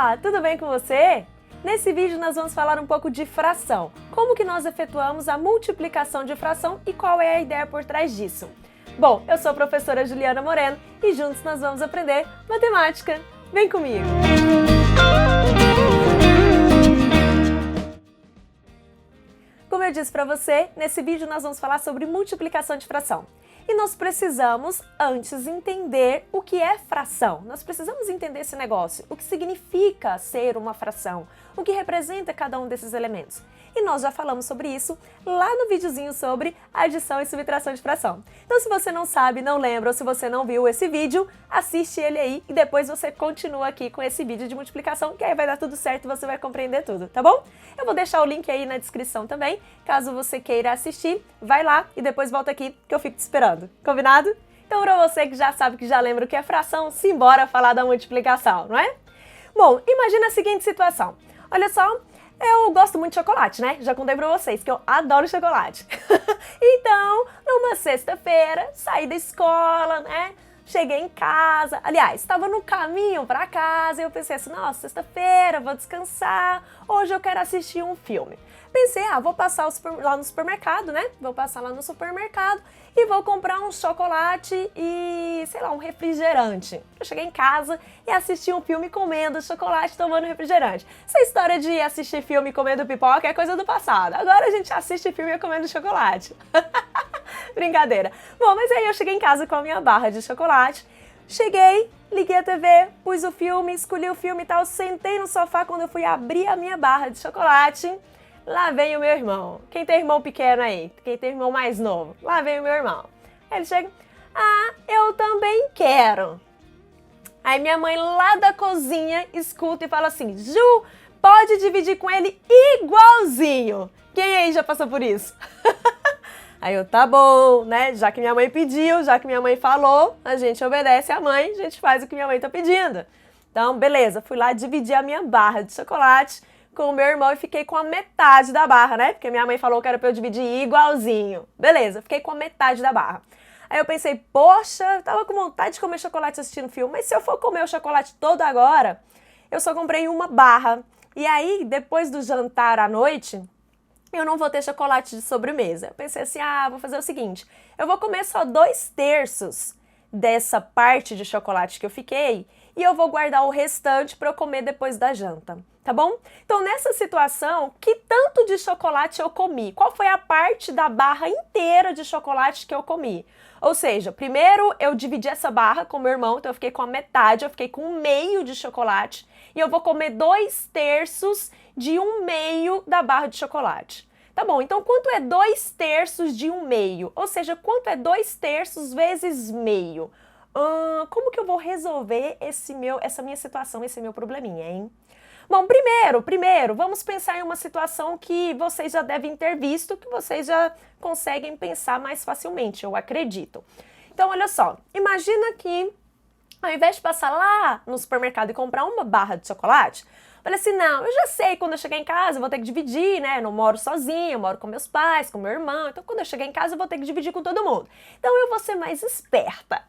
Olá, tudo bem com você? Nesse vídeo nós vamos falar um pouco de fração, como que nós efetuamos a multiplicação de fração e qual é a ideia por trás disso. Bom, eu sou a professora Juliana Moreno e juntos nós vamos aprender matemática. Vem comigo! Como eu disse para você, nesse vídeo nós vamos falar sobre multiplicação de fração. E nós precisamos, antes, entender o que é fração. Nós precisamos entender esse negócio, o que significa ser uma fração, o que representa cada um desses elementos. E nós já falamos sobre isso lá no videozinho sobre adição e subtração de fração. Então, se você não sabe, não lembra, ou se você não viu esse vídeo, assiste ele aí e depois você continua aqui com esse vídeo de multiplicação, que aí vai dar tudo certo e você vai compreender tudo, tá bom? Eu vou deixar o link aí na descrição também, caso você queira assistir, vai lá e depois volta aqui que eu fico te esperando. Combinado? Então, para você que já sabe, que já lembra o que é fração, simbora falar da multiplicação, não é? Bom, imagina a seguinte situação. Olha só, eu gosto muito de chocolate, né? Já contei pra vocês que eu adoro chocolate. Então, numa sexta-feira, saí da escola, né? Cheguei em casa, aliás, estava no caminho para casa e eu pensei assim, nossa, sexta-feira, vou descansar, hoje eu quero assistir um filme. Pensei, vou passar lá no supermercado, né? Vou passar lá no supermercado e vou comprar um chocolate e, sei lá, um refrigerante. Eu cheguei em casa e assisti um filme comendo chocolate, tomando refrigerante. Essa história de assistir filme comendo pipoca é coisa do passado. Agora a gente assiste filme comendo chocolate. Brincadeira. Bom, mas aí eu cheguei em casa com a minha barra de chocolate, cheguei, liguei a TV, pus o filme, escolhi o filme e tal, sentei no sofá quando eu fui abrir a minha barra de chocolate, lá vem o meu irmão. Quem tem irmão pequeno aí? Quem tem irmão mais novo? Lá vem o meu irmão. Aí ele chega, eu também quero. Aí minha mãe lá da cozinha escuta e fala assim, Ju, pode dividir com ele igualzinho. Quem aí já passou por isso? Aí eu, tá bom, né? Já que minha mãe pediu, já que minha mãe falou, a gente obedece a mãe, a gente faz o que minha mãe tá pedindo. Então, beleza, fui lá dividir a minha barra de chocolate com o meu irmão e fiquei com a metade da barra, né? Porque minha mãe falou que era pra eu dividir igualzinho. Beleza, fiquei com a metade da barra. Aí eu pensei, poxa, tava com vontade de comer chocolate assistindo filme, mas se eu for comer o chocolate todo agora, eu só comprei uma barra. E aí, depois do jantar à noite, eu não vou ter chocolate de sobremesa. Eu pensei assim, vou fazer o seguinte, eu vou comer só 2/3 dessa parte de chocolate que eu fiquei e eu vou guardar o restante para eu comer depois da janta, tá bom? Então, nessa situação, que tanto de chocolate eu comi? Qual foi a parte da barra inteira de chocolate que eu comi? Ou seja, primeiro eu dividi essa barra com meu irmão, então eu fiquei com a metade, eu fiquei com 1/2 de chocolate e eu vou comer 2/3 de 1/2 da barra de chocolate. Tá bom, então quanto é 2/3 de 1/2? Ou seja, quanto é 2/3 vezes meio? Como que eu vou resolver essa minha situação, esse meu probleminha, hein? Bom, primeiro, vamos pensar em uma situação que vocês já devem ter visto, que vocês já conseguem pensar mais facilmente, eu acredito. Então, olha só, imagina que ao invés de passar lá no supermercado e comprar uma barra de chocolate, falei assim, não, eu já sei, quando eu chegar em casa eu vou ter que dividir, né? Eu não moro sozinha, eu moro com meus pais, com meu irmão, então quando eu chegar em casa eu vou ter que dividir com todo mundo. Então eu vou ser mais esperta.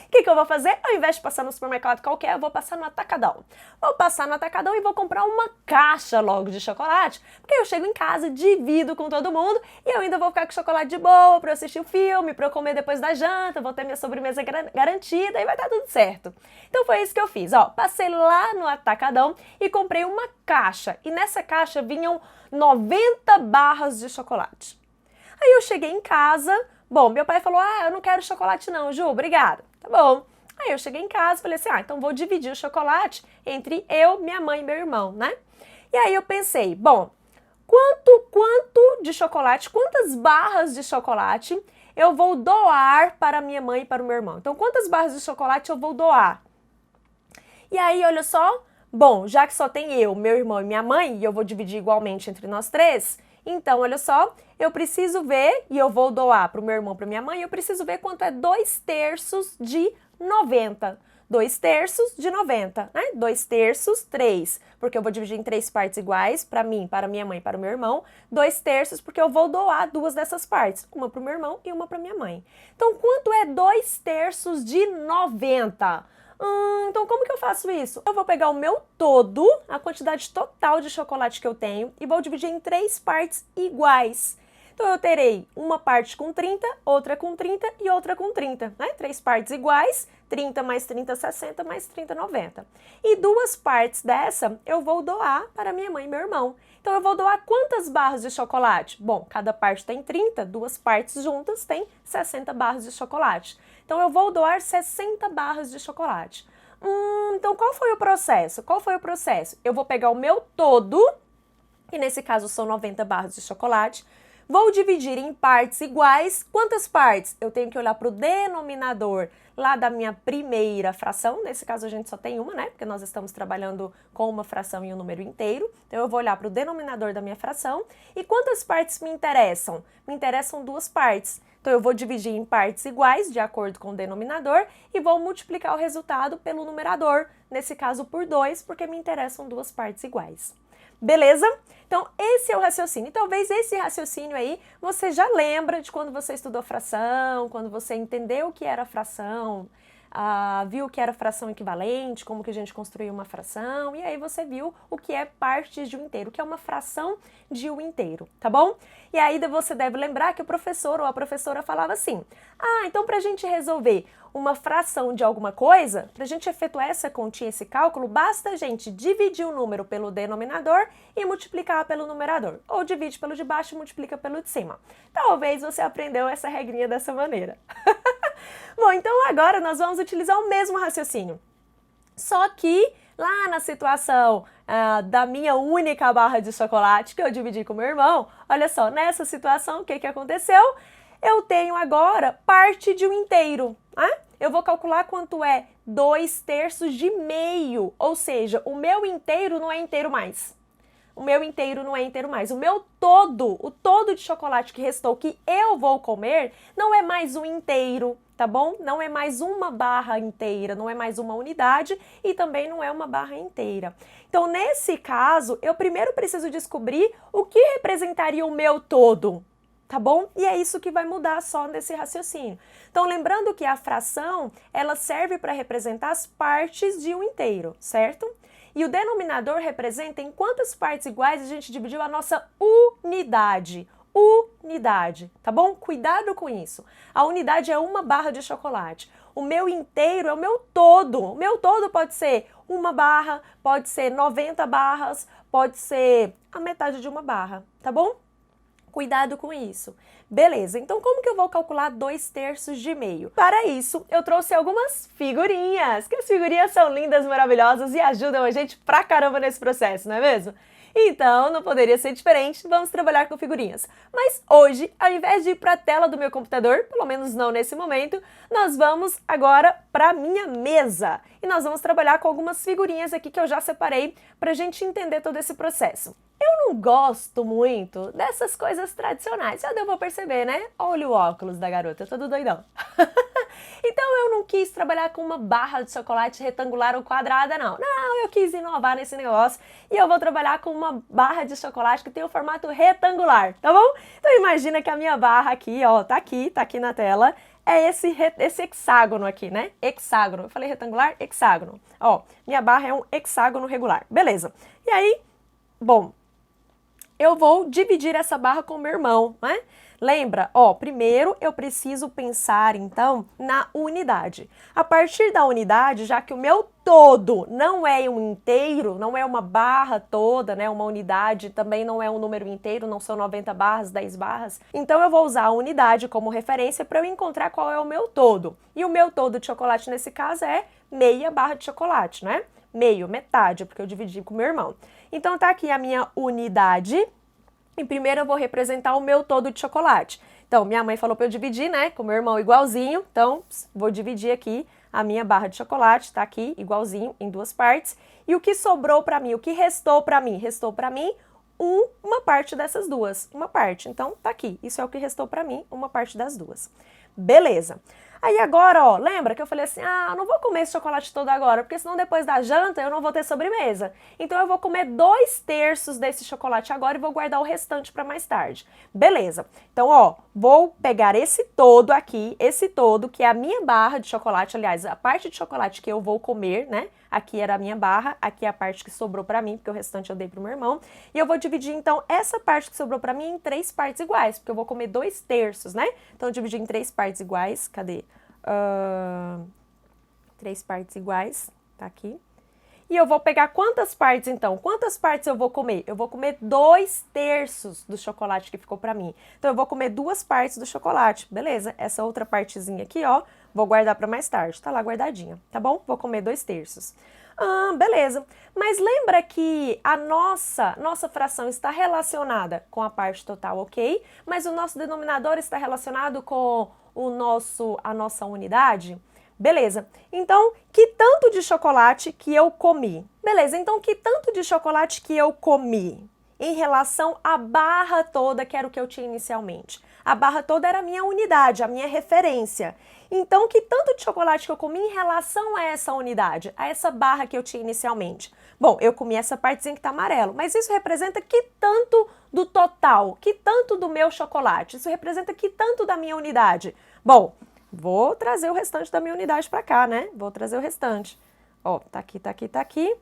O que eu vou fazer? Ao invés de passar no supermercado qualquer, eu vou passar no Atacadão. Vou passar no Atacadão e vou comprar uma caixa logo de chocolate, porque eu chego em casa, divido com todo mundo e eu ainda vou ficar com chocolate de boa para eu assistir o filme, para eu comer depois da janta, vou ter minha sobremesa garantida e vai dar tudo certo. Então foi isso que eu fiz, passei lá no Atacadão e comprei uma caixa e nessa caixa vinham 90 barras de chocolate. Aí eu cheguei em casa, bom, meu pai falou, eu não quero chocolate não, Ju, obrigada. Tá bom. Aí eu cheguei em casa e falei assim, então vou dividir o chocolate entre eu, minha mãe e meu irmão, né? E aí eu pensei, bom, quanto de chocolate, quantas barras de chocolate eu vou doar para minha mãe e para o meu irmão? Então, quantas barras de chocolate eu vou doar? E aí, olha só, bom, já que só tem eu, meu irmão e minha mãe, e eu vou dividir igualmente entre nós três, então, olha só, eu preciso ver, e eu vou doar para o meu irmão, para minha mãe, eu preciso ver quanto é 2/3 de 90. 2/3 de 90, né? 2/3, 3, porque eu vou dividir em 3 partes iguais, para mim, para minha mãe, para o meu irmão. 2/3, porque eu vou doar 2 dessas partes, uma para o meu irmão e uma para minha mãe. Então, quanto é 2/3 de 90? Então como que eu faço isso? Eu vou pegar o meu todo, a quantidade total de chocolate que eu tenho, e vou dividir em 3 partes iguais. Então eu terei uma parte com 30, outra com 30 e outra com 30, né? 3 partes iguais, 30 mais 30, 60, mais 30, 90. E 2 partes dessa eu vou doar para minha mãe e meu irmão. Então eu vou doar quantas barras de chocolate? Bom, cada parte tem 30, 2 partes juntas tem 60 barras de chocolate. Então eu vou doar 60 barras de chocolate. Então qual foi o processo? Qual foi o processo? Eu vou pegar o meu todo, que nesse caso são 90 barras de chocolate, vou dividir em partes iguais. Quantas partes? Eu tenho que olhar para o denominador lá da minha primeira fração. Nesse caso a gente só tem uma, né? Porque nós estamos trabalhando com uma fração e um número inteiro. Então eu vou olhar para o denominador da minha fração. E quantas partes me interessam? Me interessam 2 partes. Então eu vou dividir em partes iguais, de acordo com o denominador, e vou multiplicar o resultado pelo numerador, nesse caso por 2, porque me interessam 2 partes iguais. Beleza? Então, esse é o raciocínio. E talvez esse raciocínio aí você já lembra de quando você estudou fração, quando você entendeu o que era fração, viu o que era fração equivalente, como que a gente construiu uma fração, e aí você viu o que é partes de um inteiro, o que é uma fração de um inteiro, tá bom? E aí você deve lembrar que o professor ou a professora falava assim, então para a gente resolver uma fração de alguma coisa, para a gente efetuar essa continha, esse cálculo, basta a gente dividir o número pelo denominador e multiplicar pelo numerador. Ou divide pelo de baixo e multiplica pelo de cima. Talvez você aprendeu essa regrinha dessa maneira. Bom, então agora nós vamos utilizar o mesmo raciocínio. Só que lá na situação da minha única barra de chocolate que eu dividi com meu irmão, olha só, nessa situação o que aconteceu? Eu tenho agora parte de um inteiro, né? Eu vou calcular quanto é 2/3 de meio, ou seja, o meu inteiro não é inteiro mais. O meu inteiro não é inteiro mais. O meu todo, o todo de chocolate que restou, que eu vou comer, não é mais um inteiro, tá bom? Não é mais uma barra inteira, não é mais uma unidade e também não é uma barra inteira. Então, nesse caso, eu primeiro preciso descobrir o que representaria o meu todo, tá bom? E é isso que vai mudar só nesse raciocínio. Então, lembrando que a fração, ela serve para representar as partes de um inteiro, certo? E o denominador representa em quantas partes iguais a gente dividiu a nossa unidade. Unidade, tá bom? Cuidado com isso. A unidade é uma barra de chocolate. O meu inteiro é o meu todo. O meu todo pode ser uma barra, pode ser 90 barras, pode ser a metade de uma barra, tá bom? Cuidado com isso. Beleza, então como que eu vou calcular 2/3 de meio? Para isso, eu trouxe algumas figurinhas, que as figurinhas são lindas, maravilhosas e ajudam a gente pra caramba nesse processo, não é mesmo? Então, não poderia ser diferente, vamos trabalhar com figurinhas. Mas hoje, ao invés de ir para a tela do meu computador, pelo menos não nesse momento, nós vamos agora para a minha mesa. E nós vamos trabalhar com algumas figurinhas aqui que eu já separei para a gente entender todo esse processo. Eu não gosto muito dessas coisas tradicionais, já deu pra perceber, né? Olha o óculos da garota, todo doidão. Então eu não quis trabalhar com uma barra de chocolate retangular ou quadrada, não. Não, eu quis inovar nesse negócio e eu vou trabalhar com uma barra de chocolate que tem o formato retangular, tá bom? Então imagina que a minha barra aqui, ó, tá aqui na tela, é esse hexágono aqui, né? Hexágono. Eu falei retangular? Hexágono. Ó, minha barra é um hexágono regular. Beleza. E aí, bom, eu vou dividir essa barra com o meu irmão, né? Lembra? Ó, primeiro eu preciso pensar, então, na unidade. A partir da unidade, já que o meu todo não é um inteiro, não é uma barra toda, né? Uma unidade também não é um número inteiro, não são 90 barras, 10 barras. Então eu vou usar a unidade como referência para eu encontrar qual é o meu todo. E o meu todo de chocolate, nesse caso, é meia barra de chocolate, né? Meio, metade, porque eu dividi com o meu irmão. Então tá aqui a minha unidade. E primeiro eu vou representar o meu todo de chocolate. Então, minha mãe falou para eu dividir, né, com meu irmão igualzinho. Então, vou dividir aqui a minha barra de chocolate, tá aqui igualzinho em 2 partes. E o que sobrou para mim, o que restou para mim? Restou para mim uma parte dessas duas, uma parte. Então, tá aqui. Isso é o que restou para mim, uma parte das duas. Beleza. Aí agora, ó, lembra que eu falei assim, ah, não vou comer esse chocolate todo agora, porque senão depois da janta eu não vou ter sobremesa. Então eu vou comer 2/3 desse chocolate agora e vou guardar o restante para mais tarde. Beleza. Então, ó, vou pegar esse todo aqui, esse todo, que é a minha barra de chocolate, aliás, a parte de chocolate que eu vou comer, né? Aqui era a minha barra, aqui é a parte que sobrou para mim, porque o restante eu dei pro meu irmão. E eu vou dividir, então, essa parte que sobrou para mim em 3 partes iguais, porque eu vou comer 2/3, né? Então, eu dividi em 3 partes iguais. Cadê? 3 partes iguais, tá aqui. E eu vou pegar quantas partes, então? Quantas partes eu vou comer? Eu vou comer 2/3 do chocolate que ficou pra mim. Então, eu vou comer 2 partes do chocolate. Beleza, essa outra partezinha aqui, ó, vou guardar pra mais tarde. Tá lá guardadinha, tá bom? Vou comer 2/3. Beleza. Mas lembra que a nossa fração está relacionada com a parte total, ok? Mas o nosso denominador está relacionado com a nossa unidade? Beleza. Então, que tanto de chocolate que eu comi? Beleza, então que tanto de chocolate que eu comi em relação à barra toda, que era o que eu tinha inicialmente? A barra toda era a minha unidade, a minha referência. Então, que tanto de chocolate que eu comi em relação a essa unidade, a essa barra que eu tinha inicialmente? Bom, eu comi essa partezinha que está amarelo, mas isso representa que tanto do total, que tanto do meu chocolate? Isso representa que tanto da minha unidade? Bom, vou trazer o restante da minha unidade para cá, né? Vou trazer o restante. Ó, tá aqui, tá aqui, tá aqui,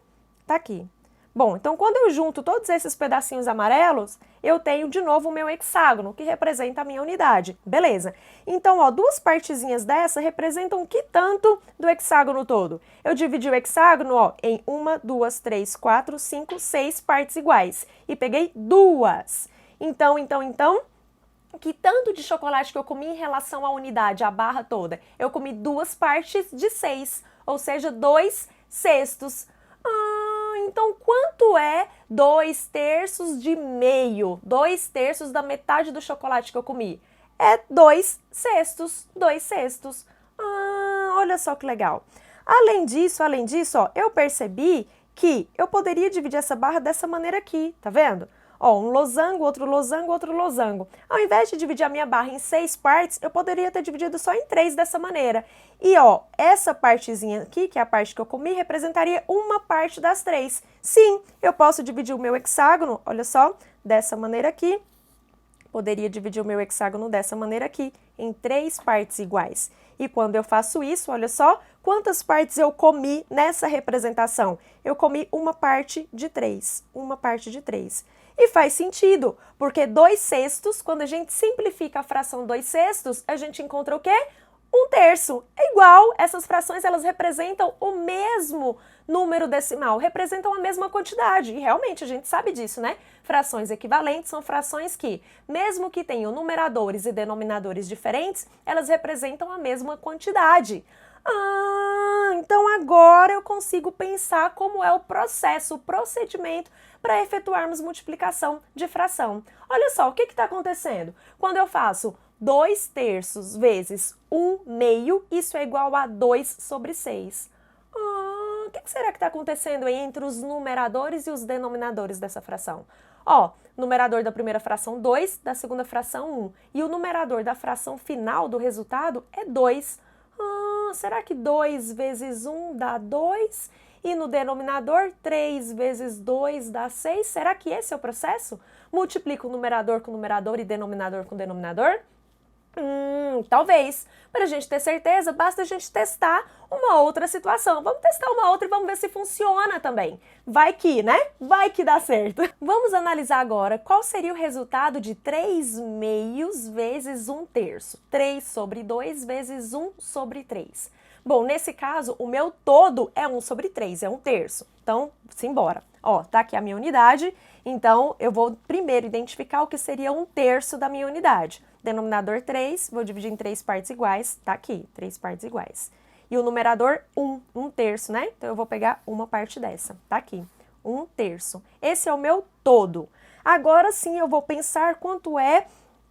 tá aqui. Bom, então quando eu junto todos esses pedacinhos amarelos, eu tenho de novo o meu hexágono, que representa a minha unidade. Beleza. Então, ó, 2 partezinhas dessa representam que tanto do hexágono todo? Eu dividi o hexágono, ó, em 1, 2, 3, 4, 5, 6 partes iguais. E peguei 2. Então, que tanto de chocolate que eu comi em relação à unidade, à barra toda? Eu comi 2 partes de 6, ou seja, 2/6. Então quanto é 2/3 de meio? 2/3 da metade do chocolate que eu comi? É 2/6, 2/6. Olha só que legal. Além disso, ó, eu percebi que eu poderia dividir essa barra dessa maneira aqui, tá vendo? Ó, um losango, outro losango, outro losango. Ao invés de dividir a minha barra em 6 partes, eu poderia ter dividido só em 3 dessa maneira. E ó, essa partezinha aqui, que é a parte que eu comi, representaria uma parte das 3. Sim, eu posso dividir o meu hexágono, olha só, dessa maneira aqui. Poderia dividir o meu hexágono dessa maneira aqui, em 3 partes iguais. E quando eu faço isso, olha só, quantas partes eu comi nessa representação? Eu comi uma parte de 3, uma parte de 3. E faz sentido, porque 2/6, quando a gente simplifica a fração 2/6, a gente encontra o quê? 1/3. É igual, essas frações elas representam o mesmo número decimal, representam a mesma quantidade. E realmente a gente sabe disso, né? Frações equivalentes são frações que, mesmo que tenham numeradores e denominadores diferentes, elas representam a mesma quantidade. Então agora eu consigo pensar como é o processo, o procedimento para efetuarmos multiplicação de fração. Olha só, o que está acontecendo? Quando eu faço 2/3 vezes 1/2, isso é igual a 2/6. O que será que está acontecendo aí entre os numeradores e os denominadores dessa fração? Ó, numerador da primeira fração 2, da segunda fração 1. E o numerador da fração final do resultado é 2. Será que 2 vezes 1 dá 2? E no denominador, 3 vezes 2 dá 6? Será que esse é o processo? Multiplica o numerador com numerador e denominador com denominador? Talvez. Para a gente ter certeza, basta a gente testar uma outra situação. Vamos testar uma outra e vamos ver se funciona também. Vai que, né? Vai que dá certo. Vamos analisar agora qual seria o resultado de 3/2 vezes 1/3. 3/2 vezes 1/3. Bom, nesse caso, o meu todo é 1/3, é 1/3. Então, simbora. Ó, tá aqui a minha unidade, então eu vou primeiro identificar o que seria 1/3 da minha unidade. Denominador 3, vou dividir em 3 partes iguais, tá aqui, 3 partes iguais. E o numerador 1/3, né? Então eu vou pegar uma parte dessa, tá aqui, 1/3. Esse é o meu todo. Agora sim eu vou pensar quanto é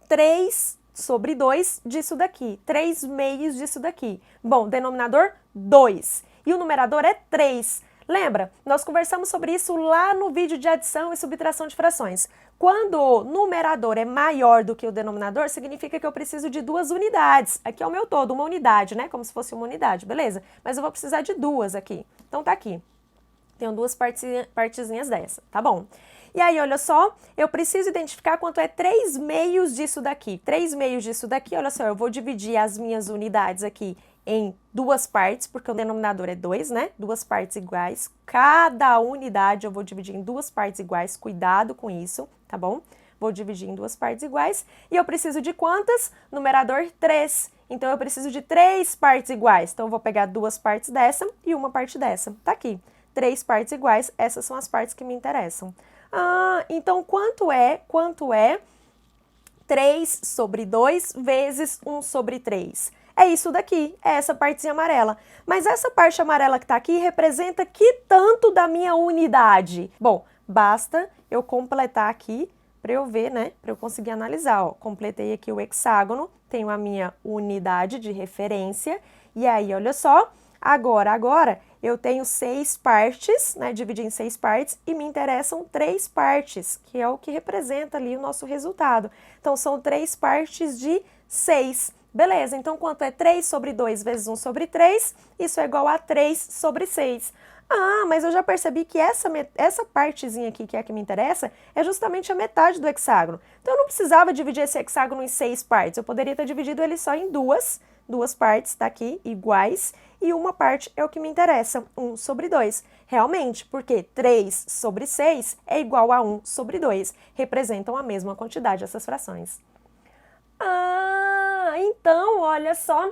3/2 disso daqui, 3/2 disso daqui. Bom, denominador 2 e o numerador é 3. Lembra? Nós conversamos sobre isso lá no vídeo de adição e subtração de frações. Quando o numerador é maior do que o denominador, significa que eu preciso de 2 unidades. Aqui é o meu todo, uma unidade, né? Como se fosse uma unidade, beleza? Mas eu vou precisar de 2 aqui. Então tá aqui. Tenho 2 partezinhas dessa, tá bom? E aí, olha só, eu preciso identificar quanto é 3 meios disso daqui. 3 meios disso daqui, olha só, eu vou dividir as minhas unidades aqui em 2 partes, porque o denominador é 2, né? 2 partes iguais. Cada unidade eu vou dividir em 2 partes iguais, cuidado com isso, tá bom? Vou dividir em 2 partes iguais. E eu preciso de quantas? Numerador 3. Então, eu preciso de 3 partes iguais. Então, eu vou pegar 2 partes dessa e uma parte dessa. Tá aqui. 3 partes iguais, essas são as partes que me interessam. Ah, então quanto é 3 sobre 2 vezes 1 sobre 3? É isso daqui, é essa partezinha amarela. Mas essa parte amarela que tá aqui representa que tanto da minha unidade? Bom, basta eu completar aqui para eu ver, né? Para eu conseguir analisar, ó. Completei aqui o hexágono, tenho a minha unidade de referência. E aí, olha só, agora eu tenho 6 partes, né, dividi em 6 partes, e me interessam 3 partes, que é o que representa ali o nosso resultado. Então, são 3 partes de 6. Beleza, então quanto é 3 sobre 2 vezes 1 sobre 3? Isso é igual a 3 sobre 6. Ah, mas eu já percebi que essa partezinha aqui, que é a que me interessa, é justamente a metade do hexágono. Então, eu não precisava dividir esse hexágono em 6 partes, eu poderia ter dividido ele só em duas partes, tá aqui, iguais, e uma parte é o que me interessa, 1 sobre 2. Realmente, porque 3 sobre 6 é igual a 1 sobre 2. Representam a mesma quantidade, essas frações. Ah, então, olha só,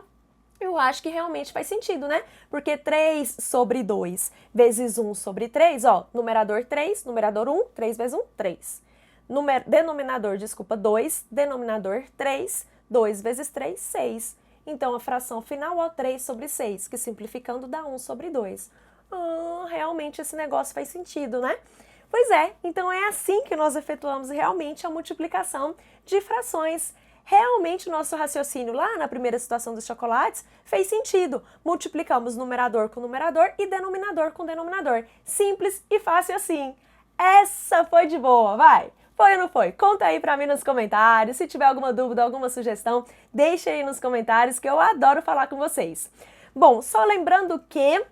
eu acho que realmente faz sentido, né? Porque 3 sobre 2 vezes 1 sobre 3, ó, numerador 3, numerador 1, 3 vezes 1, 3. Denominador, 2, denominador 3, 2 vezes 3, 6. Então, a fração final é 3 sobre 6, que simplificando dá 1 sobre 2. Realmente esse negócio faz sentido, né? Pois é, então é assim que nós efetuamos realmente a multiplicação de frações. Realmente o nosso raciocínio lá na primeira situação dos chocolates fez sentido. Multiplicamos numerador com numerador e denominador com denominador. Simples e fácil assim. Essa foi de boa, vai! Foi ou não foi? Conta aí pra mim nos comentários. Se tiver alguma dúvida, alguma sugestão, deixa aí nos comentários que eu adoro falar com vocês. Bom, só lembrando que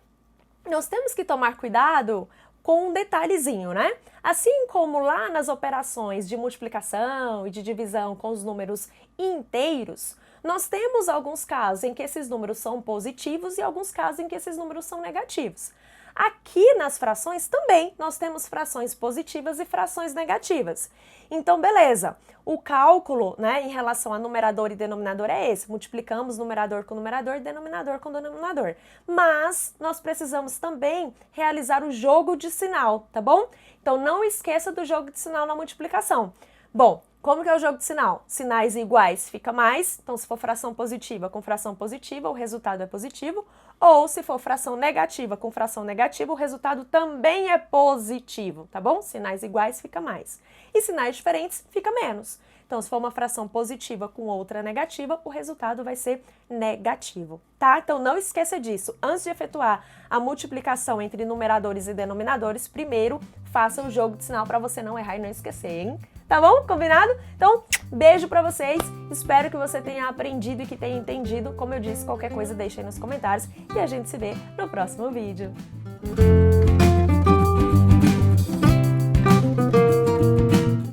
nós temos que tomar cuidado com um detalhezinho, né? Assim como lá nas operações de multiplicação e de divisão com os números inteiros, nós temos alguns casos em que esses números são positivos e alguns casos em que esses números são negativos. Aqui nas frações também nós temos frações positivas e frações negativas. Então, beleza, o cálculo, né, em relação a numerador e denominador é esse, multiplicamos numerador com numerador, denominador com denominador. Mas nós precisamos também realizar o jogo de sinal, tá bom? Então, não esqueça do jogo de sinal na multiplicação. Bom, como que é o jogo de sinal? Sinais iguais fica mais, então se for fração positiva com fração positiva, o resultado é positivo, ou se for fração negativa com fração negativa, o resultado também é positivo, tá bom? Sinais iguais fica mais. E sinais diferentes fica menos. Então, se for uma fração positiva com outra negativa, o resultado vai ser negativo, tá? Então, não esqueça disso. Antes de efetuar a multiplicação entre numeradores e denominadores, primeiro faça o jogo de sinal para você não errar e não esquecer, hein? Tá bom? Combinado? Então, beijo pra vocês. Espero que você tenha aprendido e que tenha entendido. Como eu disse, qualquer coisa deixa aí nos comentários e a gente se vê no próximo vídeo.